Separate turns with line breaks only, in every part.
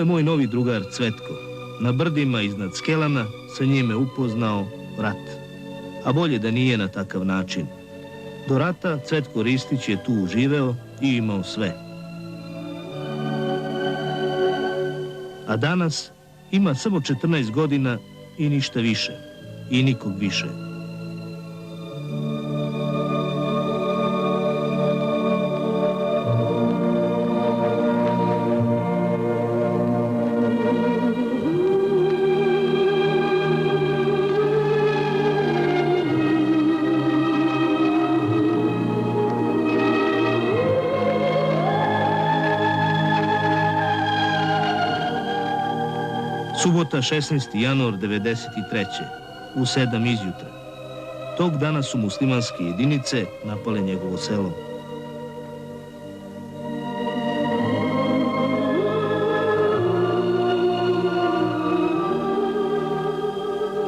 je moj novi drugar Cvetko. Na brdima iznad Skelana sa njime upoznao rat. A bolje da nije na takav način. Do rata Cvetko Ristić je tu živeo i imao sve. A danas ima samo 14 godina i ništa više. I nikog više. Subota 16. januar 1993. u 7 izjutra. Tog dana su muslimanske jedinice napale njegovo selo.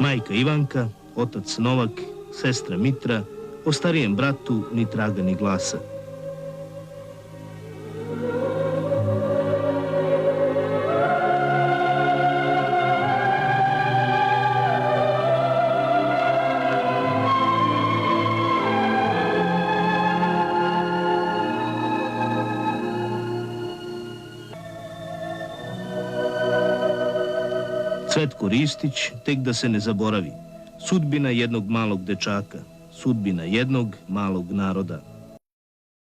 Majka Ivanka, otac Novak, sestra Mitra, o starijem bratu ni traga ni glasa. Cvetko Ristić, tek da se ne zaboravi. Sudbina jednog malog dečaka. Sudbina jednog malog naroda.